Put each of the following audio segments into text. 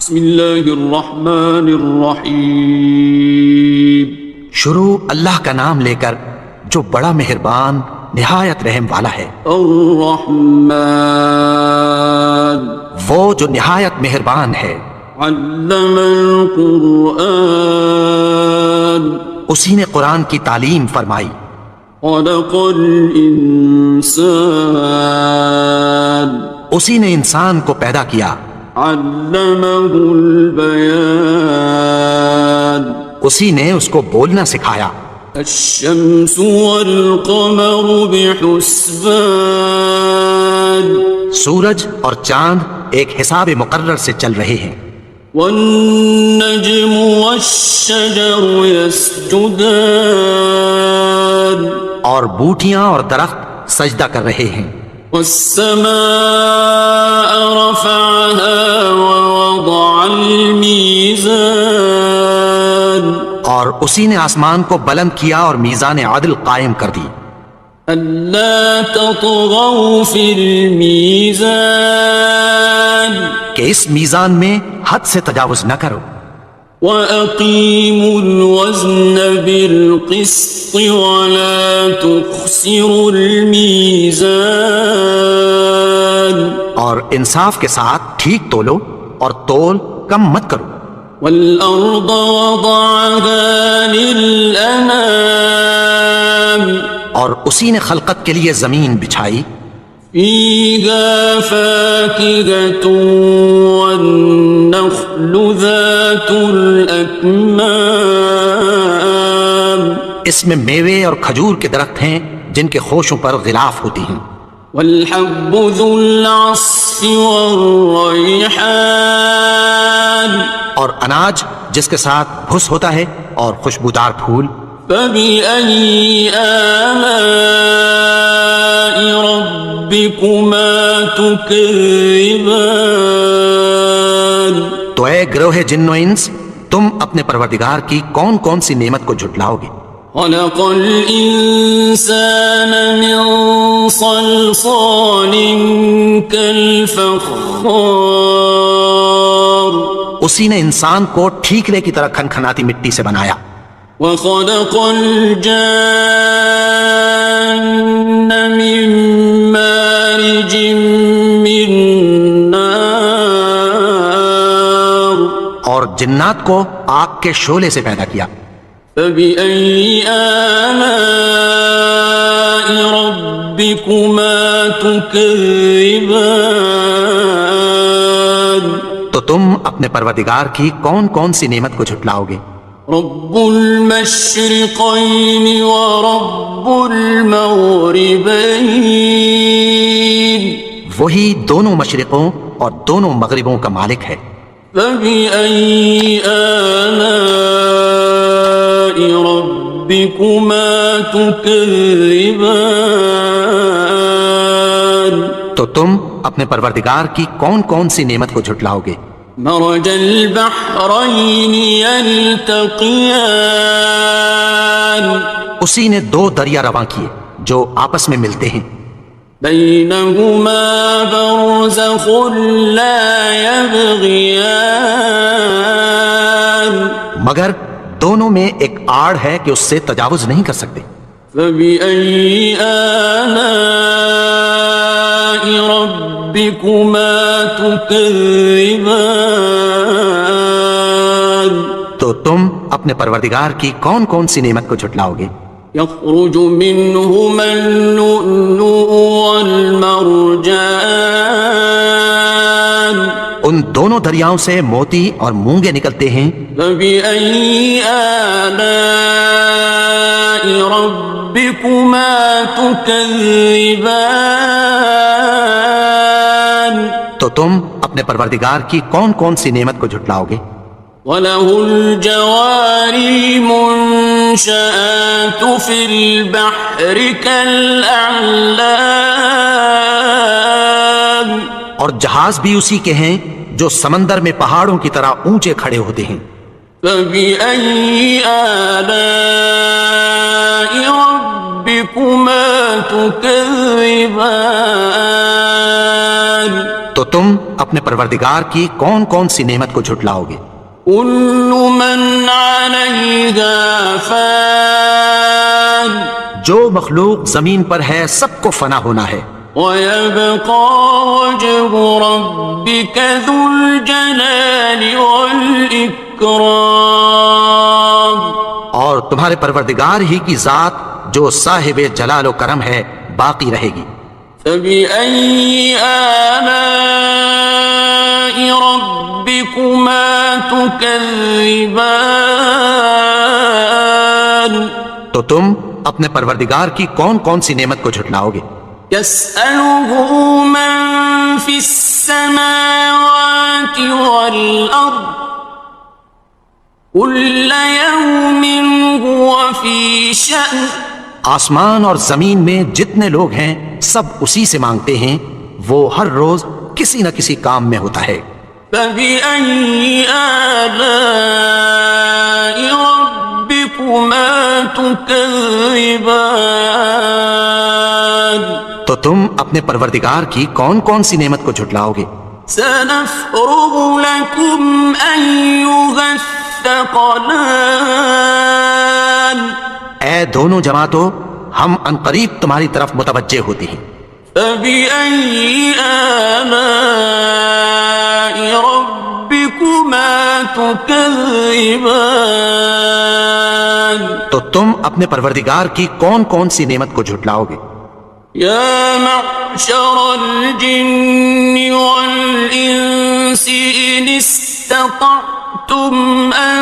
بسم اللہ الرحمن الرحیم. شروع اللہ کا نام لے کر جو بڑا مہربان نہایت رحم والا ہے. الرحمن وہ جو نہایت مہربان ہے. علم القرآن اسی نے قرآن کی تعلیم فرمائی. خلق الانسان اسی نے انسان کو پیدا کیا. علمہ البیان اسی نے اس کو بولنا سکھایا. الشمس والقمر بحسبان سورج اور چاند ایک حساب مقرر سے چل رہے ہیں. والنجم والشجر يسجدان اور بوٹیاں اور درخت سجدہ کر رہے ہیں. والسماء رفعها ووضع الميزان اور اسی نے آسمان کو بلند کیا اور میزان عدل قائم کر دی. ألا تطغوا في الميزان کہ اس میزان میں حد سے تجاوز نہ کرو. وَأَقِيمُوا الْوَزْنَ بِالْقِسْطِ وَلَا تُخْسِرُوا الْمِيزَانَ اور انصاف کے ساتھ ٹھیک تولو اور تول کم مت کرو. وَالْأَرْضَ وَضَعَهَا لِلْأَنَامِ اور اسی نے خلقت کے لیے زمین بچھائی. فِيهَا فَاكِهَةٌ وَالنَّخْلُ ذَاتُ الْأَكْمَامِ اس میں میوے اور کھجور کے درخت ہیں جن کے خوشوں پر غلاف ہوتی ہیں. وَالْحَبُّ ذُو الْعَصْفِ وَالرَّيْحَانِ اور اناج جس کے ساتھ بھس ہوتا ہے اور خوشبودار پھول. فَبِأَيِّ آلَاءِ رَبِّكُمَا تُكَذِّبَانِ تو اے گروہ جن و انس تم اپنے پروردگار کی کون کون سی نعمت کو جھٹلاؤ گے. خَلَقَ الْإِنسَانَ مِنْ صَلْصَالٍ كَالْفَخَّارِ اسی نے انسان کو ٹھیکرے کی طرح کھنکھناتی مٹی سے بنایا. وَخَلَقَ الْجَانَّ مِن مَّارِجٍ مِّن نَّارٍ اور جنات کو آگ کے شعلے سے پیدا کیا. فَبِأَيِّ آلَاءِ رَبِّكُمَا تُكَذِّبَانِ تو تم اپنے پروردگار کی کون کون سی نعمت کو جھٹلاؤ گے. رب المشرقین ورب المغربین وہی دونوں مشرقوں اور دونوں مغربوں کا مالک ہے. فبأي آلاء ربكما تكذبان تو تم اپنے پروردگار کی کون کون سی نعمت کو جھٹلاؤ گے. مرج البحرین یلتقیان اسی نے دو دریا رواں کیے جو آپس میں ملتے ہیں. بینہما برزخ لا یبغیان مگر دونوں میں ایک آڑ ہے کہ اس سے تجاوز نہیں کر سکتے. فبأي آلاء ربكما تكذبان تو تم اپنے پروردگار کی کون کون سی نعمت کو جھٹلاؤ گے. يخرج منهما اللؤلؤ والمرجان ان دونوں دریاؤں سے موتی اور مونگے نکلتے ہیں. فبأي آلاء ربكما تكذبان تو تم اپنے پروردگار کی کون کون سی نعمت کو جھٹلاؤ گے. وَلَهُ الْجَوَارِ الْمُنشَآتُ فِي الْبَحْرِ كَالْأَعْلَامِ اور جہاز بھی اسی کے ہیں جو سمندر میں پہاڑوں کی طرح اونچے کھڑے ہوتے ہیں. فَبِأَيِّ آلَاءِ رَبِّكُمَا تُكَذِّبَانِ تو تم اپنے پروردگار کی کون کون سی نعمت کو جھٹلاؤ گے؟ كل من عليها فان جو مخلوق زمین پر ہے سب کو فنا ہونا ہے، ويبقى وجه ربك ذو الجلال والإكرام اور تمہارے پروردگار ہی کی ذات جو صاحب جلال و کرم ہے باقی رہے گی۔ فبأي آلاء ربكما تكذبان تو تم اپنے پروردگار کی کون کون سی نعمت کو جھٹلاؤ گے؟ يسأله من في السماوات والأرض كل يوم هو في شأن آسمان اور زمین میں جتنے لوگ ہیں سب اسی سے مانگتے ہیں، وہ ہر روز کسی نہ کسی کام میں ہوتا ہے۔ فبأي آلاء ربكما تكذبان تو تم اپنے پروردگار کی کون کون سی نعمت کو جھٹلاؤ گے؟ سنفرغ لكم أيها الثقلان اے دونوں جماعتوں، ہم عنقریب تمہاری طرف متوجہ ہوتے ہیں۔ فبأي آلاء ربكما تكذبان تو تم اپنے پروردگار کی کون کون سی نعمت کو جھٹلاؤ گے؟ يا معشر الجن والإنس إن استطعتم أن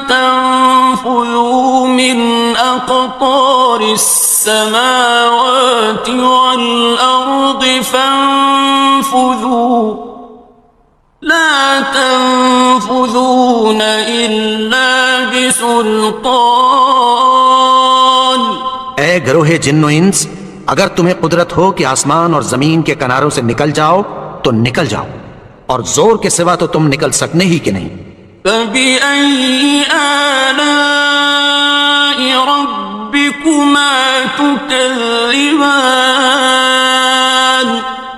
تنفذوا من أقطار السماوات والأرض فانفذوا لا تنفذون إلا بسلطان اے گروہ جن و انس، اگر تمہیں قدرت ہو کہ آسمان اور زمین کے کناروں سے نکل جاؤ تو نکل جاؤ، اور زور کے سوا تو تم نکل سکنے ہی کہ نہیں۔ فبأي آلاء ربكما تكذبان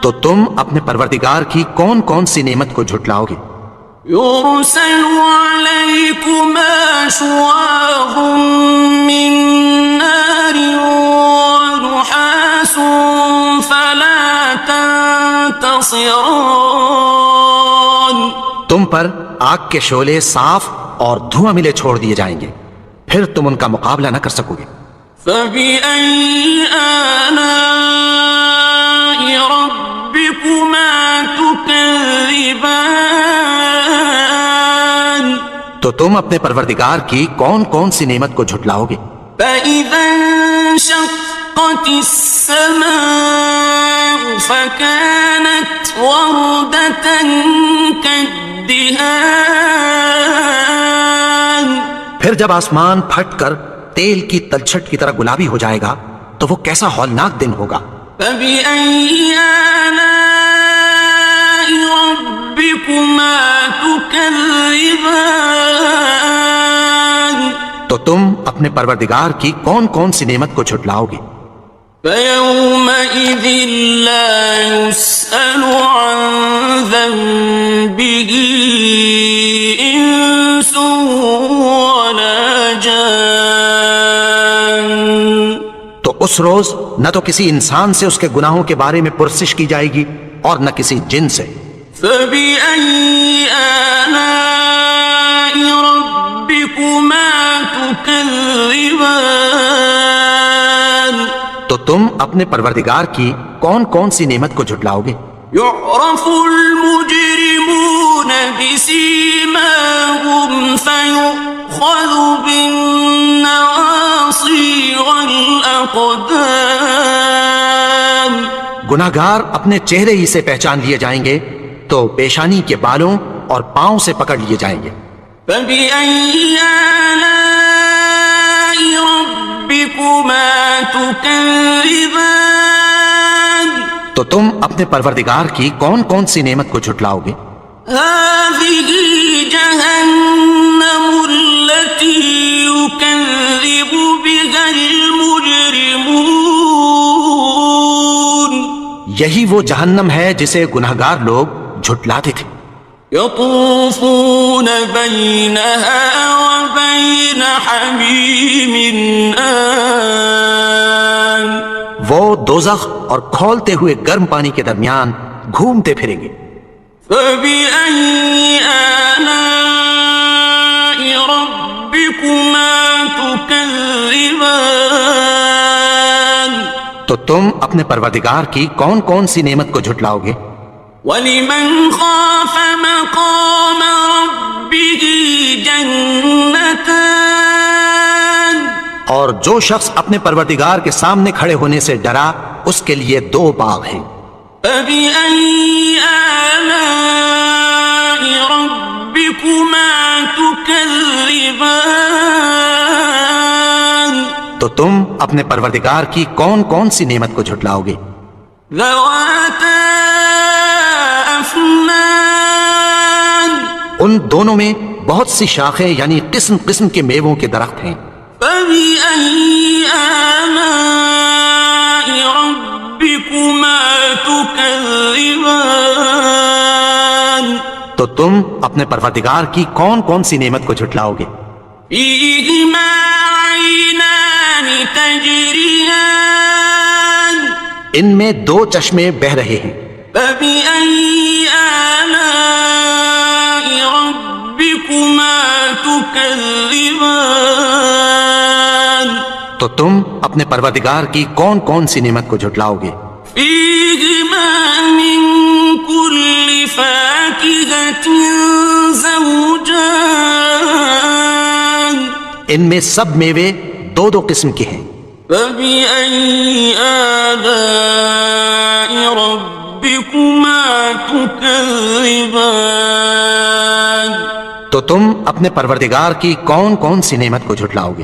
تو تم اپنے پروردگار کی کون کون سی نعمت کو جھٹلاؤ گے؟ يرسل عليكما شواظ من نار ونحاس فلا تنتصران تم پر آگ کے شعلے صاف اور دھواں ملے چھوڑ دیے جائیں گے، پھر تم ان کا مقابلہ نہ کر سکو گے۔ فبأي آلاء ربكما تكذبان تو تم اپنے پروردگار کی کون کون سی نعمت کو جھٹلاؤ گے؟ فإذا انشقت السماء فكانت وردة كالدهان پھر جب آسمان پھٹ کر تیل کی تلچھٹ کی طرح گلابی ہو جائے گا تو وہ کیسا ہولناک دن ہوگا۔ فبأي آلاء ربكما تكذبان تو تم اپنے پروردگار کی کون کون سی نعمت کو جھٹلاؤ گے؟ فيومئذ لا يسأل عن ذنبه إنس ولا جان تو اس روز نہ تو کسی انسان سے اس کے گناہوں کے بارے میں پرسش کی جائے گی اور نہ کسی جن سے۔ فبأي آلاء ربكما تكذبان تو تم اپنے پروردگار کی کون کون سی نعمت کو جھٹلاؤ گے؟ يعرف المجرمون بسيماهم فيؤخذ بالنواصي والأقدام گناہگار اپنے چہرے ہی سے پہچان لیے جائیں گے تو پیشانی کے بالوں اور پاؤں سے پکڑ لیے جائیں گے۔ فبأي آلاء ربكما تكذبان تو تم اپنے پروردگار کی کون کون سی نعمت کو جھٹلاؤ گے؟ هذه جهنم التي يكذب بها المجرمون یہی وہ جہنم ہے جسے گناہگار لوگ جھٹلاتے تھے. يطوفون بينها وبين حميم آن. وہ دوزخ اور کھولتے ہوئے گرم پانی کے درمیان گھومتے پھریں گے. فبأي آلاء ربكما تكذبان. تو تم اپنے پروردگار کی کون کون سی نعمت کو جھٹلاؤ گے؟ وَلِمَنْ خَافَ مَقَامَ رَبِّهِ جَنَّتَانِ. اور جو شخص اپنے پروردگار کے سامنے کھڑے ہونے سے ڈرا اس کے لیے 2 باغ ہیں. فَبِأَيِّ آلَاءِ رَبِّكُمَا تُكَذِّبَانِ. تو تم اپنے پروردگار کی کون کون سی نعمت کو جھٹلاؤ گے؟ ذَوَاتَا أَفْنَانٍ. ان دونوں میں بہت سی شاخیں یعنی قسم قسم کے میووں کے درخت ہیں. فَبِأَيِّ آلَاءِ رَبِّكُمَا تُكَذِّبَانِ. تو تم اپنے پروردگار کی کون کون سی نعمت کو جھٹلاؤ گے؟ فِيهِمَا عَيْنَانِ تَجْرِيَانِ. ان میں 2 چشمے بہہ رہے ہیں. فَبِأَيِّ آلَاءِ رَبِّكُمَا تُكَذِّبَانِ. تو تم اپنے پروردگار کی کون کون سی نعمت کو جھٹلاؤ گے؟ فِيهِمَا مِن كُلِّ فَاكِهَةٍ زَوْجَانِ. ان میں سب میوے 2 قسم کے ہیں. فَبِأَيِّ آلَاءِ رَبِّكُمَا تُكَذِّبَانِ. تو تم اپنے پروردگار کی کون کون سی نعمت کو جھٹلاؤ گے؟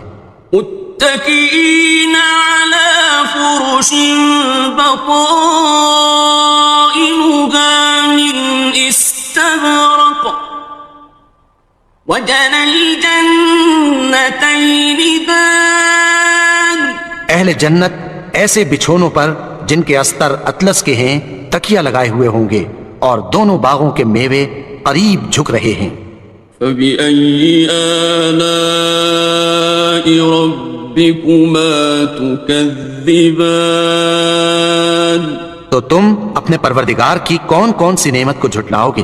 متكئين على فرش بطائنها من استبرق وجنى الجنتين دان. اہل جنت ایسے بچھونوں پر جن کے استر اطلس کے ہیں تکیہ لگائے ہوئے ہوں گے اور دونوں باغوں کے میوے قریب جھک رہے ہیں. فبأي آلاء ربكما تكذبان. تو تم اپنے پروردگار کی کون کون سی نعمت کو جھٹلاؤ گے؟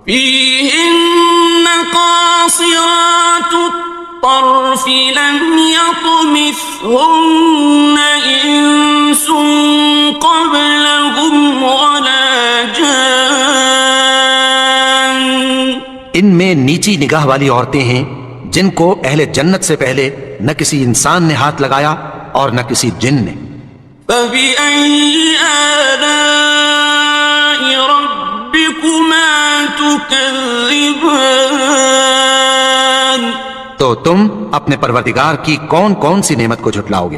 فيهن قاصرات الطرف لم يطمثهن إنس قبلهم ولا جان. ان میں نیچی نگاہ والی عورتیں ہیں جن کو اہل جنت سے پہلے نہ کسی انسان نے ہاتھ لگایا اور نہ کسی جن نے. فبأي آلاء ربكما تكذبان. تو تم اپنے پروردگار کی کون کون سی نعمت کو جھٹلاؤ گے؟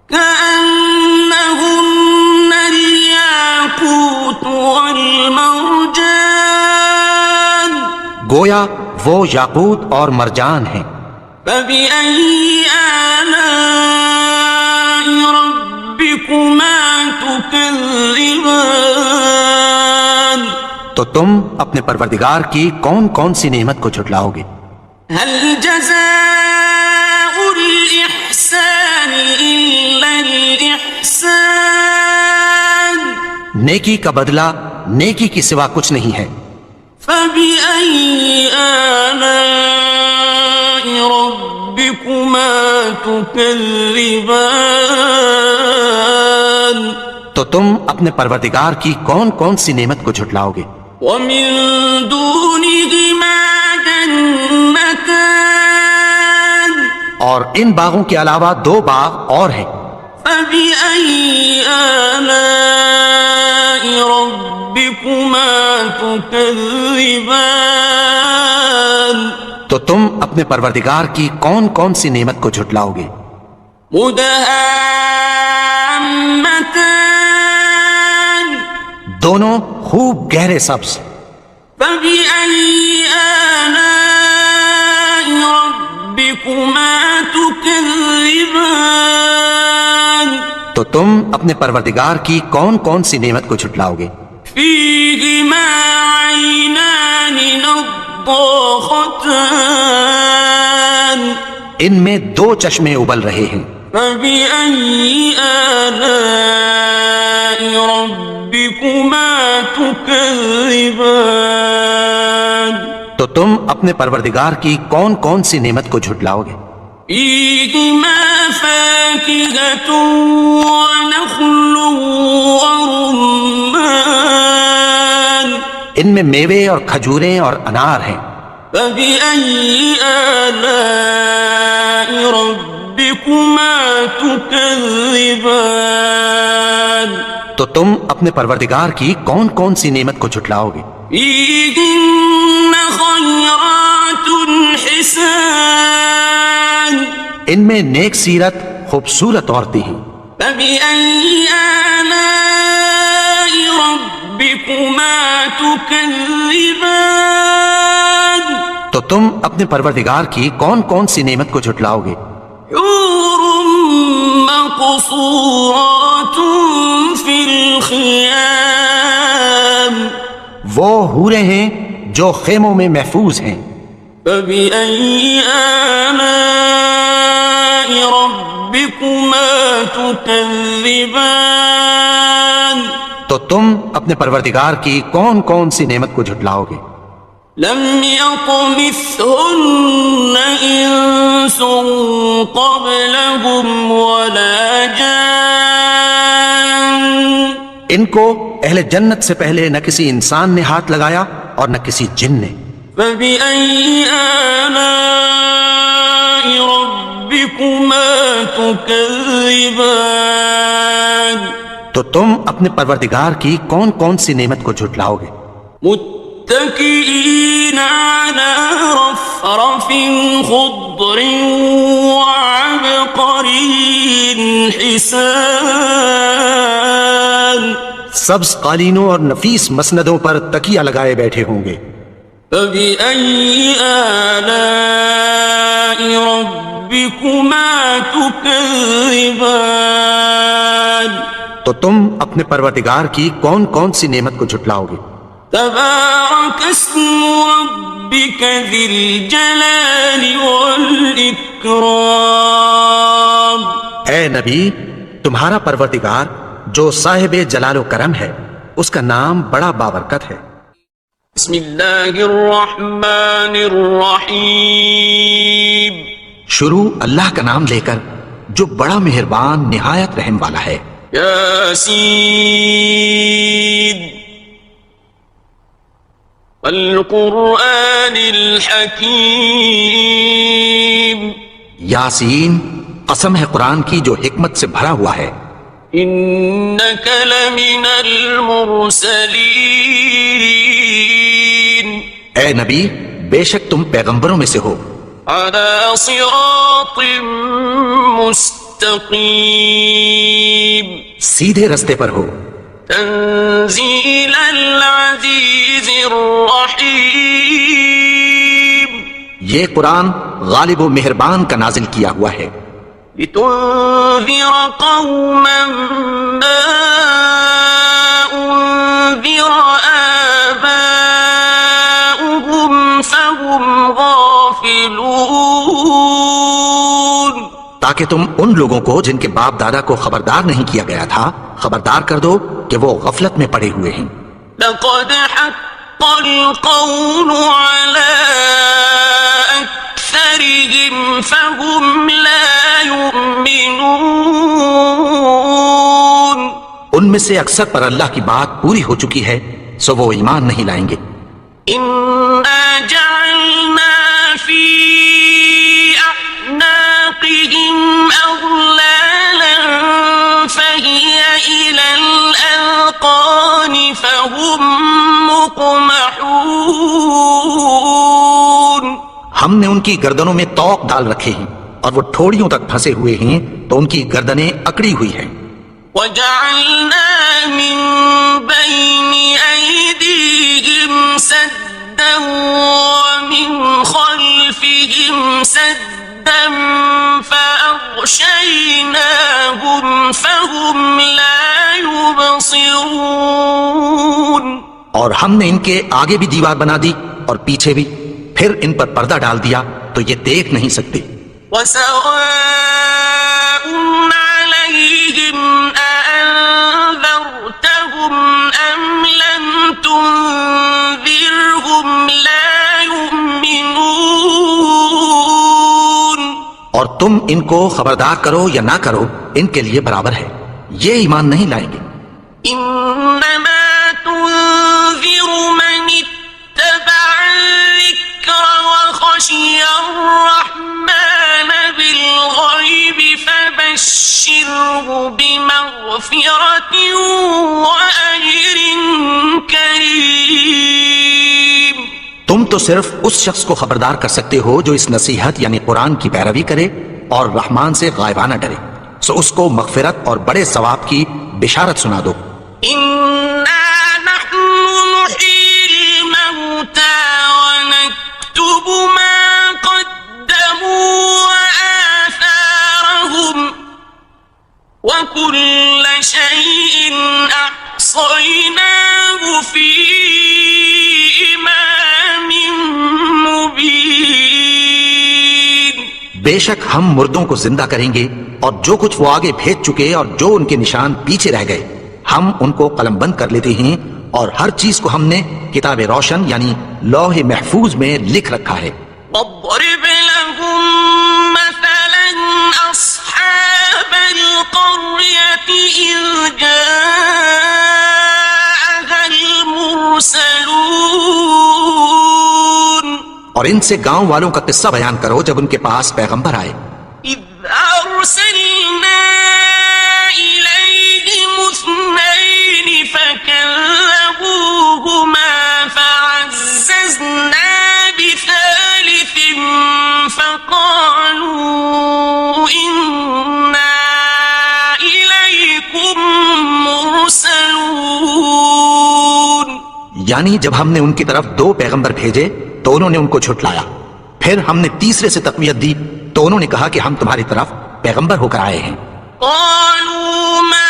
كأنهن الياقوت والمرجان. گویا وہ یاقوت اور مرجان ہیں. فبأي آلاء ربكما تكذبان. تو تم اپنے پروردگار کی کون کون سی نعمت کو جھٹلاؤ گے؟ هل جزاء الإحسان إلا الإحسان. نیکی کا بدلہ نیکی کی سوا کچھ نہیں ہے. فبأي آلاء ربكما تكذبان. تو تم اپنے پروردگار کی کون کون سی نعمت کو جھٹلاؤ گے؟ ومن دونهما جنتان. اور ان باغوں کے علاوہ 2 باغ اور ہیں. فبأي آلاء ربكما تكذبان. تو تم اپنے پروردگار کی کون کون سی نعمت کو جھٹلاؤ گے؟ مدهامتان. دونوں خوب گہرے سبز. فبأي آلاء ربكما تكذبان. تو تم اپنے پروردگار کی کون کون سی نعمت کو جھٹلاؤ گے؟ فيهما عينان نضاختان ان میں 2 چشمے ابل رہے ہیں. فبأي آلاء ربكما تكذبان تو تم اپنے پروردگار کی کون کون سی نعمت کو جھٹلاؤ گے؟ فيهما فاكهة ونخل ورمان ان میں میوے اور کھجوریں اور انار ہیں. فبأي آلاء ربكما تكذبان تو تم اپنے پروردگار کی کون کون سی نعمت کو جھٹلاؤ گے؟ فيهن خيرات حسان ان میں نیک سیرت خوبصورت عورتیں ہیں. فبأي آلاء ربكما تكذبان تو تم اپنے پروردگار کی کون کون سی نعمت کو جھٹلاؤ گے؟ حور مقصورات في الخيام وہ حوریں ہیں جو خیموں میں محفوظ ہیں. فبأي آلاء ربكما تكذبان تو تم اپنے پروردگار کی کون کون سی نعمت کو جھٹلاؤ گے؟ لم يطمثهن إنس قبلهم ولا جان ان کو اہل جنت سے پہلے نہ کسی انسان نے ہاتھ لگایا اور نہ کسی جن نے. فبأي آلاء ربكما تكذبان تو تم اپنے پروردگار کی کون کون سی نعمت کو جھٹلاؤ گے؟ متكئين على رفرف خضر وعبقري حسان سبز قالینوں اور نفیس مسندوں پر تکیہ لگائے بیٹھے ہوں گے. فبأي آلاء ربكما تكذبان تو تم اپنے پروردگار کی کون کون سی نعمت کو جھٹلاؤ گے؟ تبارك اسم ربك ذي الجلال والإكرام اے نبی، تمہارا پروردگار جو صاحب جلال و کرم ہے اس کا نام بڑا بابرکت ہے. بسم اللہ الرحمن الرحیم شروع اللہ کا نام لے کر جو بڑا مہربان نہایت رحم والا ہے. یاسین والقرآن الحکیم یاسین، قسم ہے قرآن کی جو حکمت سے بھرا ہوا ہے. انک لمن المرسلین اے نبی، بے شک تم پیغمبروں میں سے ہو. علی صراط مستقیم سیدھے رستے پر ہو. تنزیل العزیز الرحیم یہ قرآن غالب و مہربان کا نازل کیا ہوا ہے. لتنذر قوما ما انذر آباؤهم فهم غافلون تاکہ تم ان لوگوں کو جن کے باپ دادا کو خبردار نہیں کیا گیا تھا خبردار کر دو کہ وہ غفلت میں پڑے ہوئے ہیں. لقد حق القول على أكثرهم فهم لا يؤمنون ان میں سے اکثر پر اللہ کی بات پوری ہو چکی ہے سو وہ ایمان نہیں لائیں گے. إنا جعلنا في أعناقهم أغلالا فهي إلى الأذقان فهم مقمحون ہم نے ان کی گردنوں میں طوق ڈال رکھے ہیں اور وہ ٹھوڑیوں تک پھنسے ہوئے ہیں تو ان کی گردنیں اکڑی ہوئی ہیں. وجعلنا من بين أيديهم سدا ومن خلفهم سدا فأغشيناهم فهم لا يبصرون اور ہم نے ان کے آگے بھی دیوار بنا دی اور پیچھے بھی، پھر ان پر پردہ ڈال دیا تو یہ دیکھ نہیں سکتے۔ وَسَوَاءٌ عَلَيْهِمْ أَأَنذَرْتَهُمْ أَمْ لَمْ تُنذِرْهُمْ لَا يُؤْمِنُونَ۔ اور تم ان کو خبردار کرو یا نہ کرو، ان کے لیے برابر ہے، یہ ایمان نہیں لائیں گے۔ إِنَّمَا تُنذِرُ مَنِ اتَّبَعَ الذِّكْرَ وَخَشِيَ الرَّحْمَنَ بِالْغَيْبِ فَبَشِّرْهُ بِمَغْفِرَةٍ وَأَجْرٍ كَرِيمٍ۔ تم تو صرف اس شخص کو خبردار کر سکتے ہو جو اس نصیحت یعنی قرآن کی پیروی کرے اور رحمان سے غائبانہ ڈرے، سو اس کو مغفرت اور بڑے ثواب کی بشارت سنا دو۔ إِنَّا نَحْنُ نُحْيِي الْمَوْتَى وَنَكْتُبُ مَا قَدَّمُوا وَآثَارَهُمْ وَكُلَّ شَيْءٍ أَحْصَيْنَاهُ فِي إِمَامٍ مُبِينٍ۔ بے شک ہم مردوں کو زندہ کریں گے، اور جو کچھ وہ آگے بھیج چکے اور جو ان کے نشان پیچھے رہ گئے ہم ان کو قلم بند کر لیتے ہیں، اور ہر چیز کو ہم نے کتاب روشن یعنی لوح محفوظ میں لکھ رکھا ہے۔ وَاضْرِبْ لَهُم مَّثَلًا أَصْحَابَ الْقَرْيَةِ إِذْ جَاءَهَا الْمُرْسَلُونَ۔ اور ان سے گاؤں والوں کا قصہ بیان کرو جب ان کے پاس پیغمبر آئے۔ إِذْ أَرْسَلْنَا إِلَيْهِمُ اثْنَيْنِ فَكَذَّبُوهُمَا فَعَزَّزْنَا بِثَالِثٍ فَقَالُوا إِنَّا إِلَيْكُمْ مُرْسَلُونَ۔ یعنی جب ہم نے ان کی طرف 2 پیغمبر بھیجے تو انہوں نے ان کو جھٹلایا، پھر ہم نے تیسرے سے تقویت دی تو انہوں نے کہا کہ ہم تمہاری طرف پیغمبر ہو کر آئے ہیں۔ قالوا ما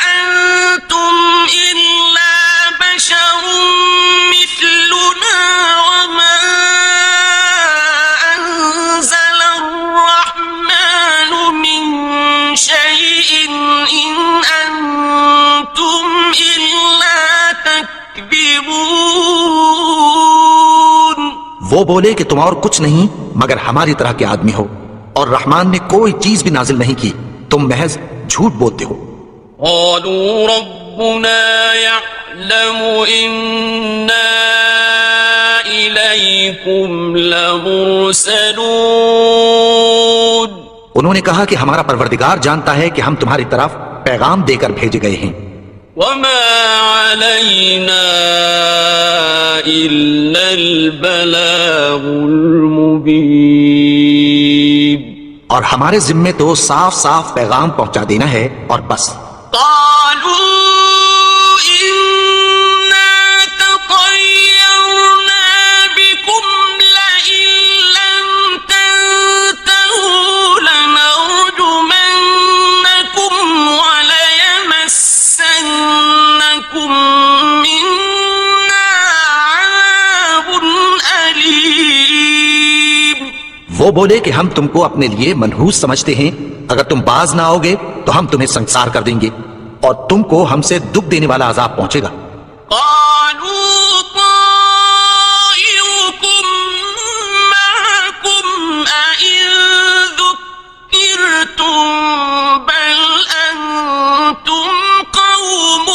أنتم إلا بشر مثلنا وما أنزل الرحمن من شيء إن أنتم إلا تكذبون۔ وہ بولے کہ تم اور کچھ نہیں مگر ہماری طرح کے آدمی ہو، اور رحمان نے کوئی چیز بھی نازل نہیں کی، تم محض جھوٹ بولتے ہو۔ قالوا ربنا يعلم إنا إليكم لمرسلون۔ انہوں نے کہا کہ ہمارا پروردگار جانتا ہے کہ ہم تمہاری طرف پیغام دے کر بھیجے گئے ہیں۔ وما علينا إلا البلاغ المبين۔ اور ہمارے ذمے تو صاف صاف پیغام پہنچا دینا ہے اور بس۔ قالوا إنا تطيرنا بكم لئن لم تنتهوا لنرجمنكم وليمسنكم منا عذاب أليم۔ وہ بولے کہ ہم تم کو اپنے لیے منحوس سمجھتے ہیں، اگر تم باز نہ آؤ گے تو ہم تمہیں سنسار کر دیں گے اور تم کو ہم سے دکھ دینے والا عذاب پہنچے گا۔ قالوا طائركم معكم أئن ذكرتم بل أنتم قوم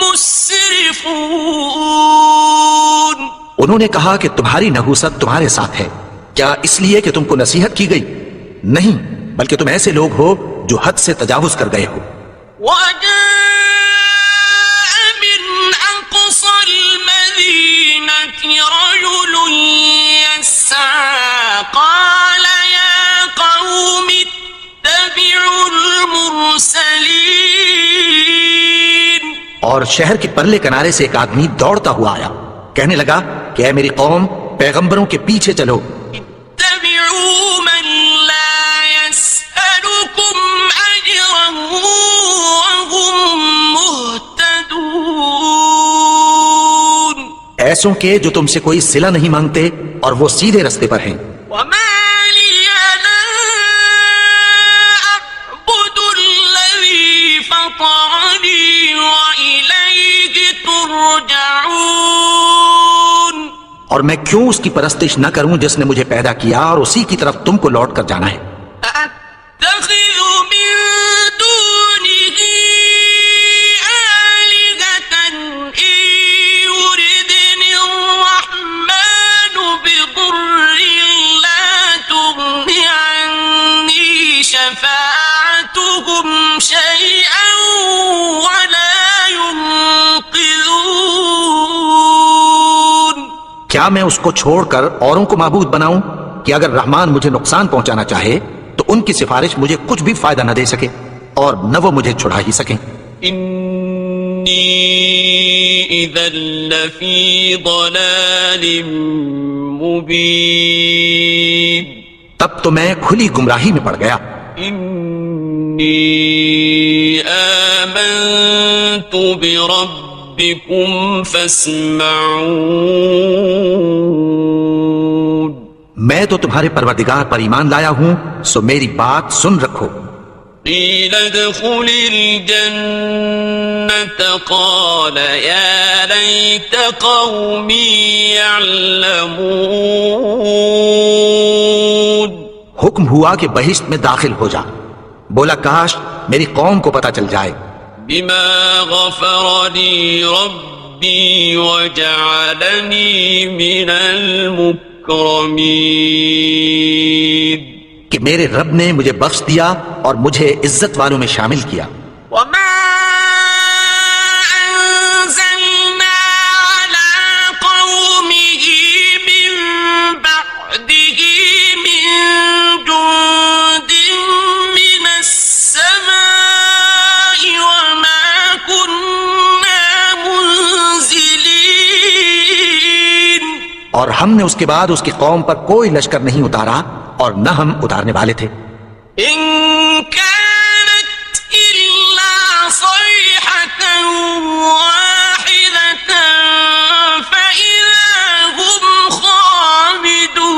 مسرفون۔ انہوں نے کہا کہ تمہاری نحوست تمہارے ساتھ ہے، کیا اس لیے کہ تم کو نصیحت کی گئی؟ نہیں، بلکہ تم ایسے لوگ ہو جو حد سے تجاوز کر گئے ہو۔ وجاء من أقصى المدينة رجل يسعى قال يا قوم اتبعوا المرسلين۔ اور شہر کے پرلے کنارے سے ایک آدمی دوڑتا ہوا آیا، کہنے لگا کہ اے میری قوم، پیغمبروں کے پیچھے چلو۔ اتبعوا من لا يسألكم أجرا وهم مهتدون۔ ایسوں کے جو تم سے کوئی صلہ نہیں مانگتے اور وہ سیدھے رستے پر ہیں. وما لي لا أعبد الذي فطرني وإليه ترجعون. اور میں کیوں اس کی پرستش نہ کروں جس نے مجھے پیدا کیا اور اسی کی طرف تم کو لوٹ کر جانا ہے. أَأَتَّخِذُ مِن دُونِهِ آلِهَةً إِن يُرِدْنِ الرَّحْمَنُ بِضُرٍّ لَّا تُغْنِ عَنِّي شَفَاعَتُهُمْ شَيْئًا وَلَا يُنقِذُونَ. کیا میں اس کو چھوڑ کر اوروں کو معبود بناؤں کہ اگر رحمان مجھے نقصان پہنچانا چاہے تو ان کی سفارش مجھے کچھ بھی فائدہ نہ دے سکے اور نہ وہ مجھے چھڑا ہی سکیں. إِنِّي إِذًا لَّفِي ضَلَالٍ مُّبِينٍ. تب تو میں کھلی گمراہی میں پڑ گیا. إِنِّي آمَنتُ بِرَبِّكُمْ فَاسْمَعُونِ. میں تو تمہارے پروردگار پر ایمان لایا ہوں سو میری بات سن رکھو. قِيلَ ادْخُلِ الْجَنَّةَ قَالَ يَا لَيْتَ قَوْمِي يَعْلَمُونَ. حکم ہوا کہ بہشت میں داخل ہو جا. بولا کاش میری قوم کو پتہ چل جائے. بِمَا غَفَرَ لِي رَبِّي وَجَعَلَنِي مِنَ الْمُكْرَمِينَ. کہ میرے رب نے مجھے بخش دیا اور مجھے عزت والوں میں شامل کیا. وَمَا أَنزَلْنَا عَلَىٰ قَوْمِهِ مِن بَعْدِهِ مِن جُندٍ مِّنَ السَّمَاءِ وَمَا كُنَّا مُنزِلِينَ. اور ہم نے اس کے بعد اس کی قوم پر کوئی لشکر نہیں اتارا اور نہ ہم اتارنے والے تھے. إِن كَانَتْ إِلَّا صَيْحَةً وَاحِدَةً فَإِذَا هُمْ خَامِدُونَ.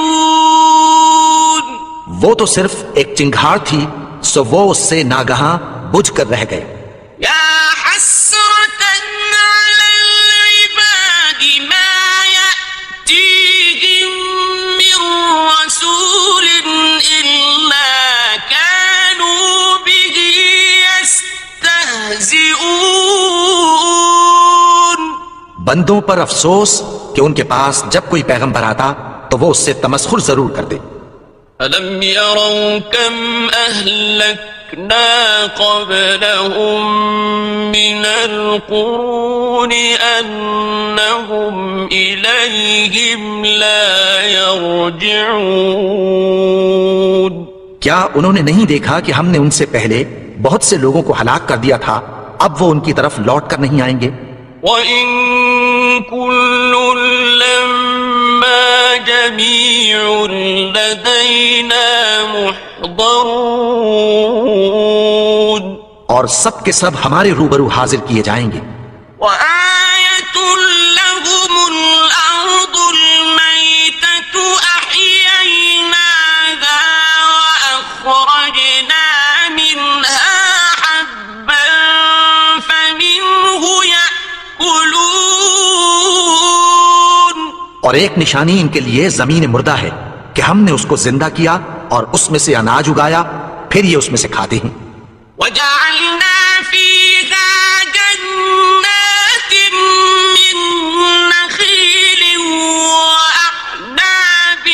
وہ تو صرف ایک چنگھاڑ تھی سو وہ اس سے ناگہاں بجھ کر رہ گئے. يَا حَسْرَةً عَلَى الْعِبَادِ مَا يَأْتِيهِم مِّن رَّسُولٍ إِلَّا كَانُوا بِهِ يَسْتَهْزِئُونَ. بندوں پر افسوس کہ ان کے پاس جب کوئی پیغمبر آتا تو وہ اس سے تمسخر ضرور کرتے. أَلَمْ يَرَوْا كَمْ أَهْلَكْنَا قَبْلَهُم مِّنَ الْقُرُونِ أَنَّهُمْ إِلَيْهِمْ لَا يَرْجِعُونَ. کیا انہوں نے نہیں دیکھا کہ ہم نے ان سے پہلے بہت سے لوگوں کو ہلاک کر دیا تھا، اب وہ ان کی طرف لوٹ کر نہیں آئیں گے؟ وَإِن كُلٌّ لَّمَّا جَمِيعٌ لَّدَيْنَا مُحْضَرُونَ. اور سب کے سب ہمارے روبرو حاضر کیے جائیں گے. وَآيَةٌ لَّهُمُ الْأَرْضُ الْمَيْتَةُ أَحْيَيْنَاهَا وَأَخْرَجْنَا مِنْهَا حَبًّا فَمِنْهُ يَأْكُلُونَ. اور ایک نشانی ان کے لیے زمین مردہ ہے کہ ہم نے اس کو زندہ کیا اور اس میں سے اناج اگایا، پھر یہ اس میں سے کھاتے ہیں. وَجَعَلْنَا فِيهَا جَنَّاتٍ مِّن نَّخِيلٍ وَأَعْنَابٍ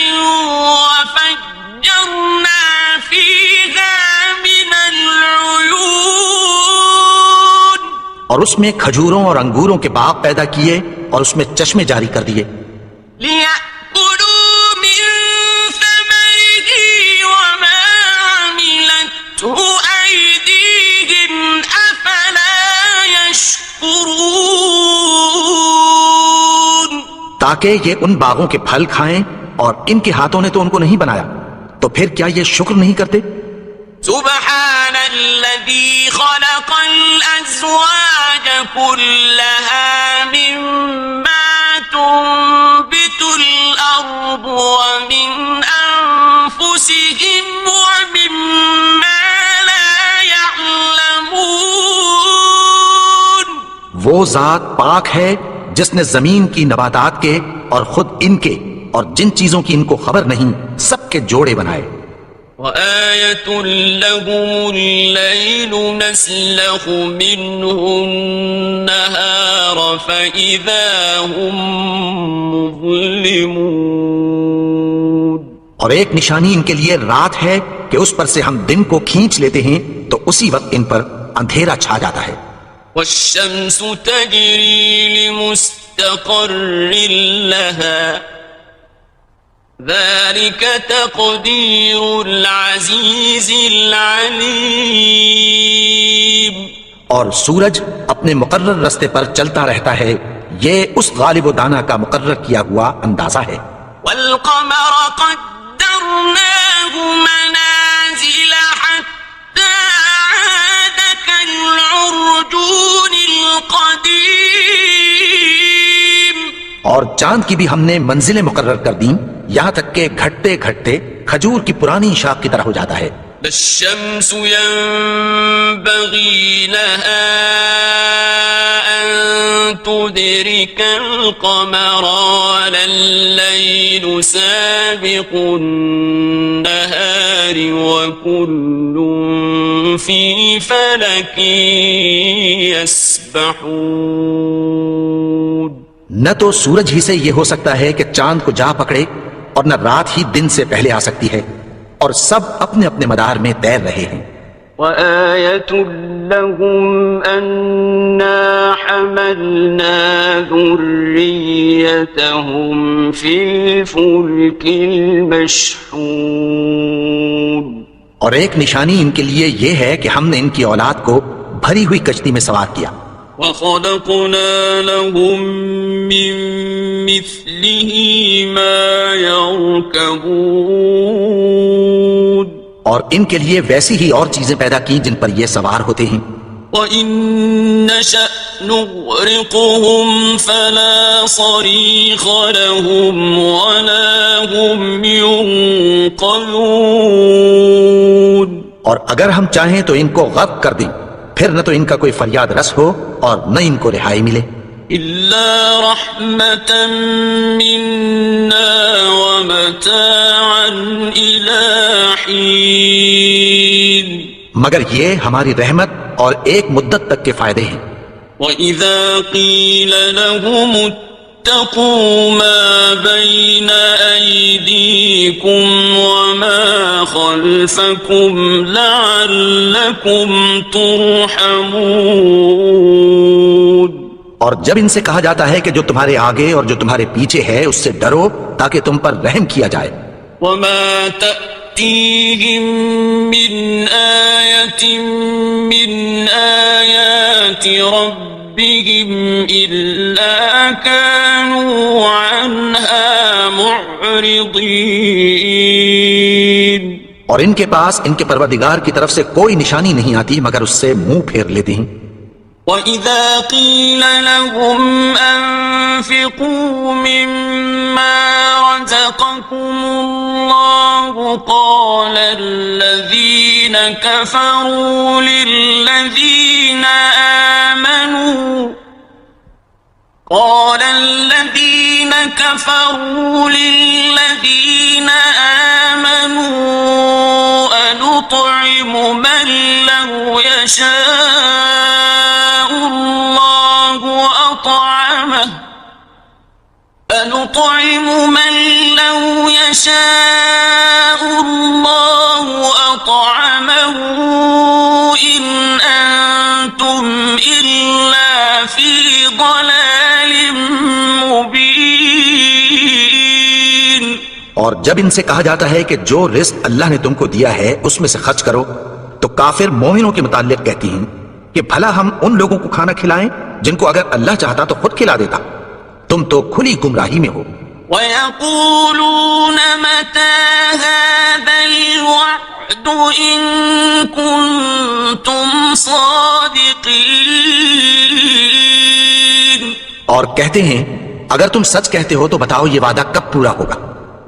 وَفَجَّرْنَا فِيهَا مِنَ الْعُيُونِ. اور اس میں کھجوروں اور انگوروں کے باغ پیدا کیے اور اس میں چشمے جاری کر دیے. لِيَأْكُلُوا مِن ثَمَرِهِ وَمَا عَمِلَتْهُ أَيْدِيهِمْ أَفَلَا يَشْكُرُونَ. تاکہ یہ ان باغوں کے پھل کھائیں اور ان کے ہاتھوں نے تو ان کو نہیں بنایا، تو پھر کیا یہ شکر نہیں کرتے؟ سبحان الذي خلق الأزواج كلها مما تنبت الأرض ومن أنفسهم ومما لا يعلمون. وہ ذات پاک ہے جس نے زمین کی نباتات کے اور خود ان کے اور جن چیزوں کی ان کو خبر نہیں سب کے جوڑے بنائے. وآية لهم الليل نسلخ منه النهار فإذا هم مظلمون. اور ایک نشانی ان کے لیے رات ہے کہ اس پر سے ہم دن کو کھینچ لیتے ہیں تو اسی وقت ان پر اندھیرا چھا جاتا ہے. والشمس تجري لمستقر لها ذلك تقدير العزيز العليم. اور سورج اپنے مقرر رستے پر چلتا رہتا ہے، یہ اس غالب و دانا کا مقرر کیا ہوا اندازہ ہے. والقمر قدرناه منازل حتى عاد كالعرجون القديم. اور چاند کی بھی ہم نے منزلیں مقرر کر دیں یہاں تک کہ گھٹتے گھٹتے کھجور کی پرانی شاخ کی طرح ہو جاتا ہے. الشمس ينبغي لها أن تدرك القمر ولا الليل سابق النهار وكل في فلك يسبحون. نہ تو سورج ہی سے یہ ہو سکتا ہے کہ چاند کو جا پکڑے اور نہ رات ہی دن سے پہلے آ سکتی ہے، اور سب اپنے اپنے مدار میں تیر رہے ہیں. وآية لهم أنا حملنا ذريتهم في الفلك المشحون. اور ایک نشانی ان کے لیے یہ ہے کہ ہم نے ان کی اولاد کو بھری ہوئی کشتی میں سوار کیا. وَخَلَقْنَا لَهُم مِّن مِّثْلِهِ مَا يَرْكَبُونَ. اور ان کے لیے ویسی ہی اور چیزیں پیدا کی جن پر یہ سوار ہوتے ہیں. وَإِن نَّشَأْ نُغْرِقْهُمْ فَلَا صَرِيخَ لَهُمْ وَلَا هُمْ يُنقَذُونَ. اور اگر ہم چاہیں تو ان کو غرق کر دیں، پھر نہ تو ان کا کوئی فریاد رس ہو اور نہ ان کو رہائی ملے. إِلَّا رَحْمَةً مِّنَّا وَمَتَاعًا إِلَىٰ حِينٍ. مگر یہ ہماری رحمت اور ایک مدت تک کے فائدے ہیں. وَإِذَا قِيلَ لَهُمُ اتَّقُوا مَا بَيْنَ أَيْدِيكُمْ وَمَا خَلْفَكُمْ لَعَلَّكُمْ تُرْحَمُونَ. اور جب ان سے کہا جاتا ہے کہ جو تمہارے آگے اور جو تمہارے پیچھے ہے اس سے ڈرو تاکہ تم پر رحم کیا جائے. وَمَا تَأْتِيهِم مِّنْ آيَةٍ مِّنْ آيَاتِ رَبِّهِمْ إِلَّا كَانُوا عَنْهَا مُعْرِضِينَ. اور ان کے پاس ان کے پروردگار کی طرف سے کوئی نشانی نہیں آتی مگر اس سے منہ پھیر لیتے ہیں. وَإِذَا قِيلَ لَهُمْ أَنفِقُوا مِمَّا رَزَقَكُمُ اللَّهُ قَالَ الَّذِينَ كَفَرُوا لِلَّذِينَ آمَنُوا أَنُطْعِمُ مَن لَّوْ يَشَاءُ اللَّهُ أَطْعَمَهُ إِنْ أَنتُمْ إِلَّا فِي ضَلَالٍ مُّبِينٍ. اور جب ان سے کہا جاتا ہے کہ جو رزق اللہ نے تم کو دیا ہے اس میں سے خرچ کرو تو کافر مومنوں کے متعلق کہتی ہیں کہ بھلا ہم ان لوگوں کو کھانا کھلائیں جن کو اگر اللہ چاہتا تو خود کھلا دیتا. تم تو کھلی گمراہی میں ہو. وَيَقُولُونَ مَتَىٰ هَٰذَا الْوَعْدُ إِن كُنتُمْ صَادِقِينَ. اور کہتے ہیں اگر تم سچ کہتے ہو تو بتاؤ یہ وعدہ کب پورا ہوگا؟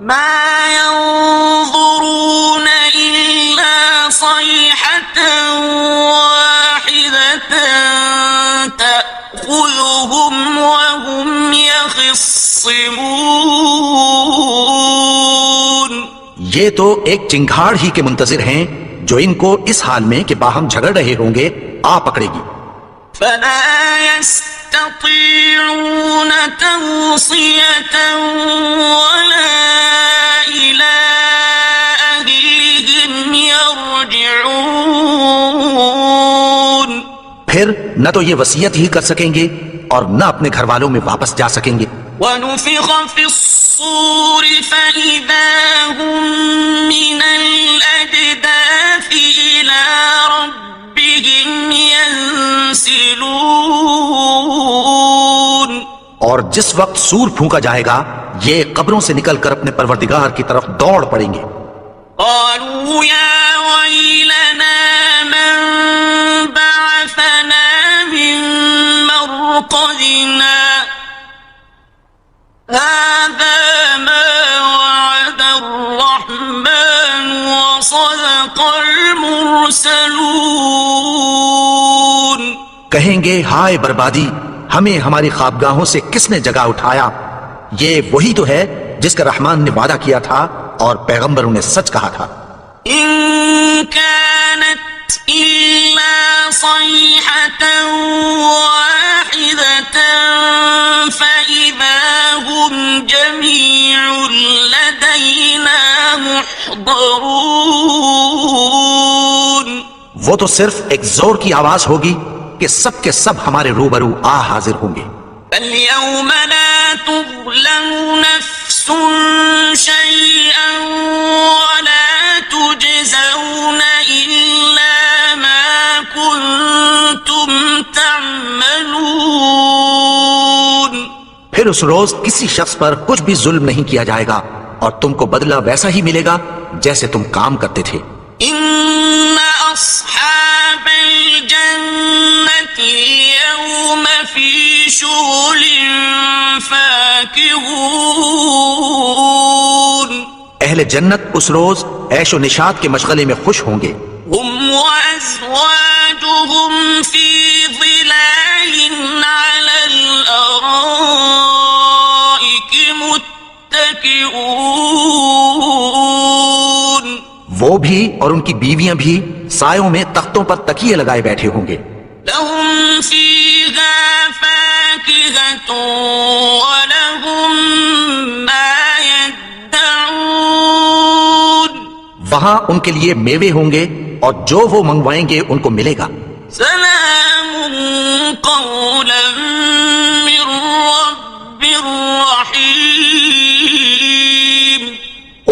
ما ينظرون إلا صيحة واحدة تأخذهم وهم يخصمون. یہ تو ایک چنگھاڑ ہی کے منتظر ہیں جو ان کو اس حال میں کہ باہم جھگڑ رہے ہوں گے آ پکڑے گی. فلا يستطيعون توصية ولا إلى أهلهم يرجعون. پھر نہ تو یہ وصیت ہی کر سکیں گے اور نہ اپنے گھر والوں میں واپس جا سکیں گے. ونفخ في الصور فإذا هم من الأجداث إلى ربهم ينسلون. اور جس وقت سور پھونکا جائے گا یہ قبروں سے نکل کر اپنے پروردگار کی طرف دوڑ پڑیں گے. قالوا يا ويلنا من بعثنا من مرقدنا هذا ما وعد الرحمن وصدق المرسلون. کہیں گے ہائے بربادی، ہمیں ہماری خوابگاہوں سے کس نے جگا اٹھایا؟ یہ وہی تو ہے جس کا رحمان نے وعدہ کیا تھا اور پیغمبروں نے سچ کہا تھا. إن كانت إلا صيحة واحدة فإذا هم جميع لدينا محضرون. وہ تو صرف ایک زور کی آواز ہوگی کہ سب کے سب ہمارے روبرو آ حاضر ہوں گے. فاليوم لا تظلم نفس شيئا ولا تجزون إلا ما كنتم تعملون. پھر اس روز کسی شخص پر کچھ بھی ظلم نہیں کیا جائے گا اور تم کو بدلہ ویسا ہی ملے گا جیسے تم کام کرتے تھے. إن أصحاب الجنة اليوم في شغل فاكهون. اہل جنت اس روز عیش و نشاط کے مشغلے میں خوش ہوں گے. هم وأزواجهم في ظلال على الأرائك متكئون. وہ بھی اور ان کی بیویاں بھی سایوں میں تختوں پر تکیے لگائے بیٹھے ہوں گے. لهم فيها فاكهة ولهم ما يدعون. وہاں ان کے لیے میوے ہوں گے اور جو وہ منگوائیں گے ان کو ملے گا. سلام قولا من رب رحيم.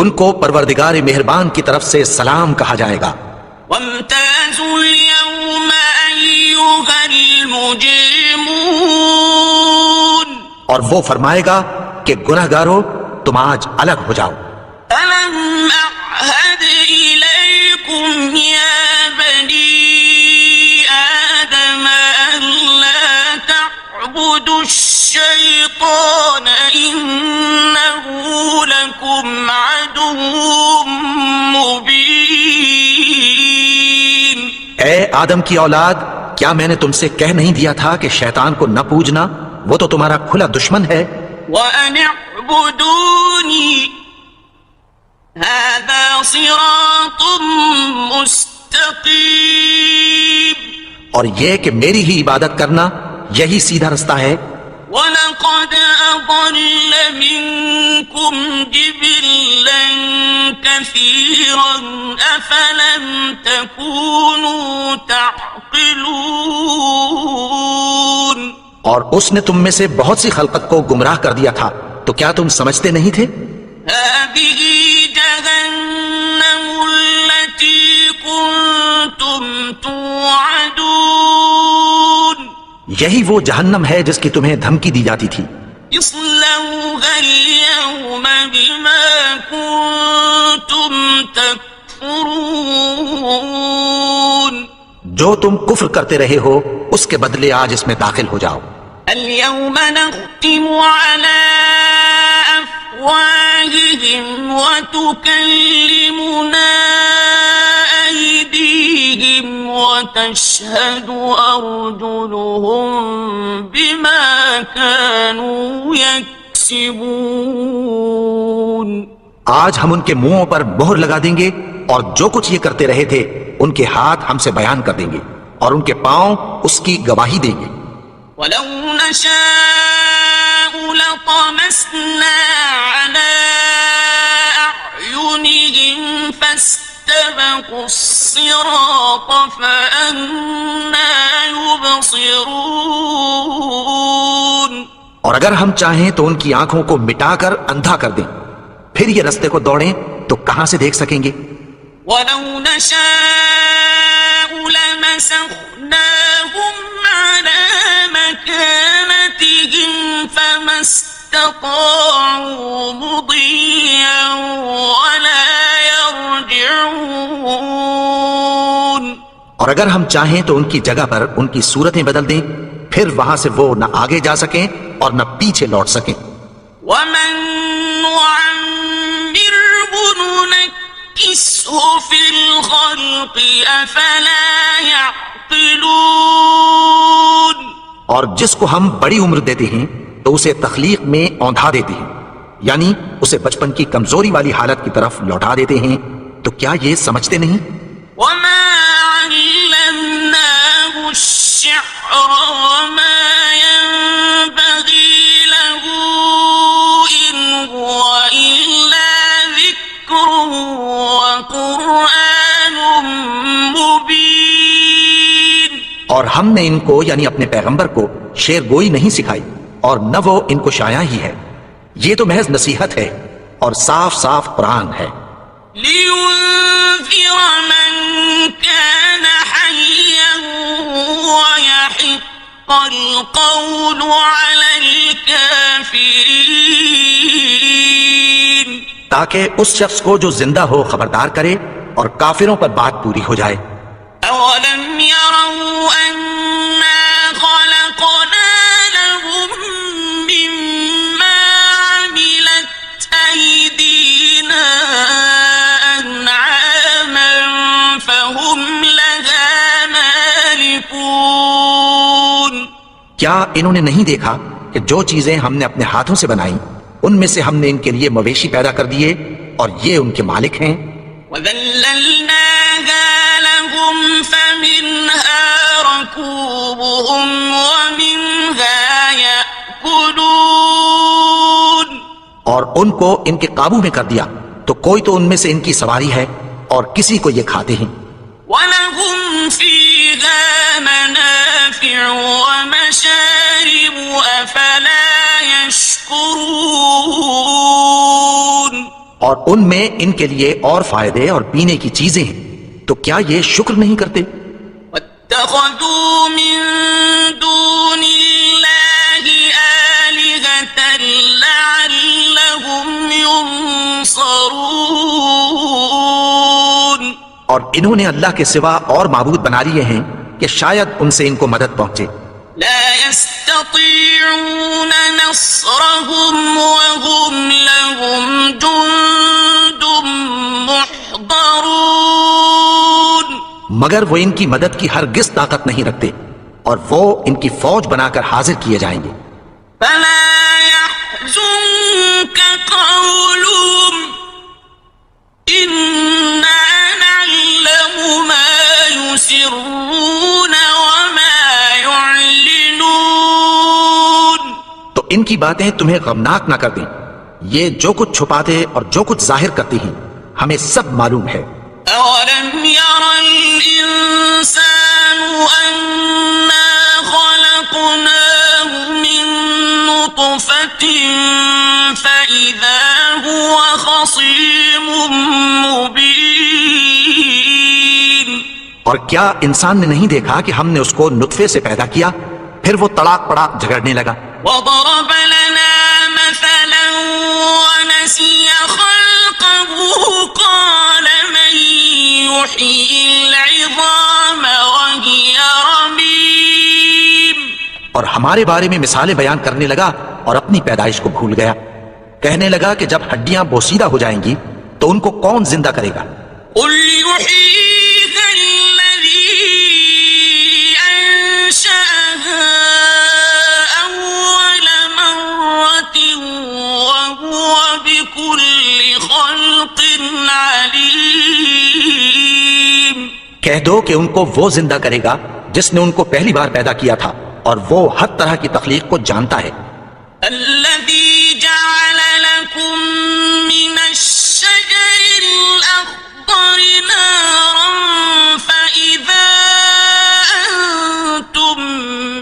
ان کو پروردگار مہربان کی طرف سے سلام کہا جائے گا. وامتازوا اليوم أيها المجرمون. اور وہ فرمائے گا کہ گنہگارو تم آج الگ ہو جاؤ. ألم أعهد إليكم يا بني آدم ألا تعبدوا الشيطان إنه لكم عدو مبين. اے آدم کی اولاد، کیا میں نے تم سے کہہ نہیں دیا تھا کہ شیطان کو نہ پوجنا، وہ تو تمہارا کھلا دشمن ہے. وأن اعبدوني هذا صراط مستقيم. اور یہ کہ میری ہی عبادت کرنا یہی سیدھا رستہ ہے. وَلَقَدْ أَضَلَّ مِنكُمْ جِبِلًّا كَثِيرًا أَفَلَمْ تَكُونُوا تَعْقِلُونَ. اور اس نے تم میں سے بہت سی خلقت کو گمراہ کر دیا تھا، تو کیا تم سمجھتے نہیں تھے؟ هَذِهِ جَهَنَّمُ الَّتِي كُنتُمْ تُوعَدُونَ. یہی وہ جہنم ہے جس کی تمہیں دھمکی دی جاتی تھی. اصلوها اليوم بما كنتم تكفرون. جو تم کفر کرتے رہے ہو اس کے بدلے آج اس میں داخل ہو جاؤ. اليوم نختم على أفواههم وتكلمنا أيديهم وتشهد أرجلهم بما كانوا يكسبون. آج ہم ان کے منہوں پر مہر لگا دیں گے اور جو کچھ یہ کرتے رہے تھے ان کے ہاتھ ہم سے بیان کر دیں گے اور ان کے پاؤں اس کی گواہی دیں گے. وَلَوْ نَشَاءُ لَطَمَسْنَا عَلَىٰ أَعْيُنِهِمْ فَاسْتَبَقُوا الصِّرَاطَ فَأَنَّىٰ يُبْصِرُونَ. اور اگر ہم چاہیں تو ان کی آنکھوں کو مٹا کر اندھا کر دیں، پھر یہ رستے کو دوڑیں تو کہاں سے دیکھ سکیں گے؟ وَلَوْ نَشَاءُ لَمَسَخْنَاهُمْ عَلَىٰ مَكَانَتِهِمْ فَمَا اسْتَطَاعُوا مُضِيًّا وَلَا يَرْجِعُونَ. اور اگر ہم چاہیں تو ان کی جگہ پر ان کی صورتیں بدل دیں، پھر وہاں سے وہ نہ آگے جا سکیں اور نہ پیچھے لوٹ سکیں. وَمَن نُّعَمِّرْهُ نُنَكِّسْهُ فِي الْخَلْقِ أَفَلَا يَعْقِلُونَ. اور جس کو ہم بڑی عمر دیتے ہیں تو اسے تخلیق میں اوندھا دیتے ہیں، یعنی اسے بچپن کی کمزوری والی حالت کی طرف لوٹا دیتے ہیں. تو کیا یہ سمجھتے نہیں؟ وَمَا عَلَّمْنَاهُ الشِّعْرَ وَمَا يَنبَغِي لَهُ إِنْ هُوَ إِلَّا ذِكْرٌ وَقُرْآنٌ مُبِينٌ. اور ہم نے ان کو یعنی اپنے پیغمبر کو شعر گوئی نہیں سکھائی اور نہ وہ ان کو شایا ہی ہے، یہ تو محض نصیحت ہے اور صاف صاف قرآن ہے. لِيُنذِرَ مَن كَانَ حَيًّا وَيَحِقَّ الْقَوْلُ عَلَى الْكَافِرِينَ. تاکہ اس شخص کو جو زندہ ہو خبردار کرے اور کافروں پر بات پوری ہو جائے. أَوَلَمْ يَرَوْا أَنَّا خَلَقْنَا لَهُم مِّمَّا عَمِلَتْ أَيْدِينَا أَنْعَامًا فَهُمْ لَهَا مَالِكُونَ. کیا انہوں نے نہیں دیکھا کہ جو چیزیں ہم نے اپنے ہاتھوں سے بنائیں ان میں سے ہم نے ان کے لیے مویشی پیدا کر دیے اور یہ ان کے مالک ہیں. وَذَلَّلْنَاهَا لَهُمْ فَمِنْهَا رَكُوبُهُمْ وَمِنْهَا يَأْكُلُونَ. اور ان کو ان کے قابو میں کر دیا تو کوئی تو ان میں سے ان کی سواری ہے اور کسی کو یہ کھاتے ہیں. وَلَهُمْ فِيهَا مَنَافِعُ وَمَشَارِبُ أَفَلَا يَشْكُرُونَ. اور ان میں ان کے لیے اور فائدے اور پینے کی چیزیں ہیں، تو کیا یہ شکر نہیں کرتے؟ وَاتَّخَذُوا مِن دُونِ اللَّهِ آلِهَةً لَعَلَّهُمْ يُنصَرُونَ. اور انہوں نے اللہ کے سوا اور معبود بنا لیے ہیں کہ شاید ان سے ان کو مدد پہنچے. لا يستطيعون نصرهم وهم لهم جند محضرون. مگر وہ ان کی مدد کی ہرگز طاقت نہیں رکھتے اور وہ ان کی فوج بنا کر حاضر کیے جائیں گے. فلا يحزنك قولهم إنا نعلم ما يسرون وما يعلنون. تو ان کی باتیں تمہیں غمناک نہ کر دیں، یہ جو کچھ چھپاتے اور جو کچھ ظاہر کرتے ہیں ہمیں سب معلوم ہے. أولم ير الإنسان أنا خلقناه من نطفة فإذا هو خصيم مبين. اور کیا انسان نے نہیں دیکھا کہ ہم نے اس کو نطفے سے پیدا کیا پھر وہ تڑاک پڑاک جھگڑنے لگا. وضرب لنا مثلا ونسي خلقه قال من يحيي العظام وهي رميم. اور ہمارے بارے میں مثالیں بیان کرنے لگا اور اپنی پیدائش کو بھول گیا. کہنے لگا کہ جب ہڈیاں بوسیدہ ہو جائیں گی تو ان کو کون زندہ کرے گا؟ قل يحييها الذي أنشأها أول مرة وهو بكل خلق عليم. کہہ دو کہ ان کو وہ زندہ کرے گا جس نے ان کو پہلی بار پیدا کیا تھا اور وہ ہر طرح کی تخلیق کو جانتا ہے. الذي جعل لكم من الشجر الأخضر نارا فإذا أنتم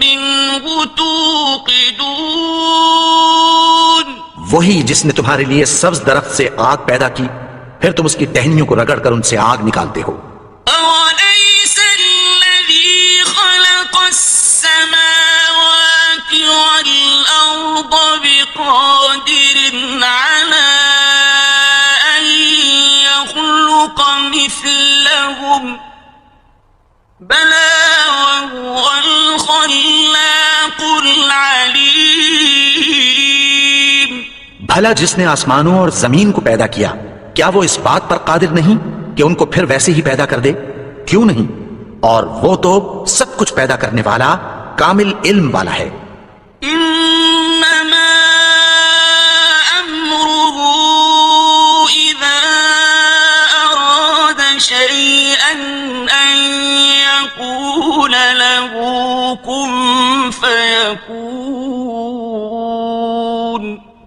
منه توقدون. وہی جس نے تمہارے لیے سبز درخت سے آگ پیدا کی پھر تم اس کی ٹہنیوں کو رگڑ کر ان سے آگ نکالتے ہو. أوليس الذي خلق السماوات والأرض بقادر على أن يخلق مثلهم بلى وهو الخلاق العليم. بھلا جس نے آسمانوں اور زمین کو پیدا کیا کیا وہ اس بات پر قادر نہیں کہ ان کو پھر ویسے ہی پیدا کر دے؟ کیوں نہیں؟ اور وہ تو سب کچھ پیدا کرنے والا کامل علم والا ہے. إنما أمره إذا أراد شيئا أن يقول له كن فيكون.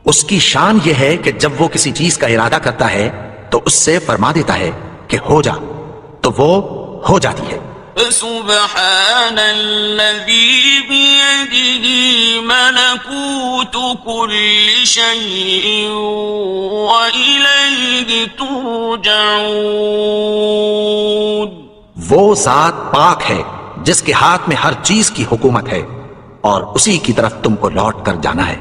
اس کی شان یہ ہے کہ جب وہ کسی چیز کا ارادہ کرتا ہے تو اس سے فرما دیتا ہے کہ ہو جا تو وہ ہو جاتی ہے. سبحان الذي بيده ملكوت كل شيء وإليه ترجعون. وہ ذات پاک ہے جس کے ہاتھ میں ہر چیز کی حکومت ہے اور اسی کی طرف تم کو لوٹ کر جانا ہے.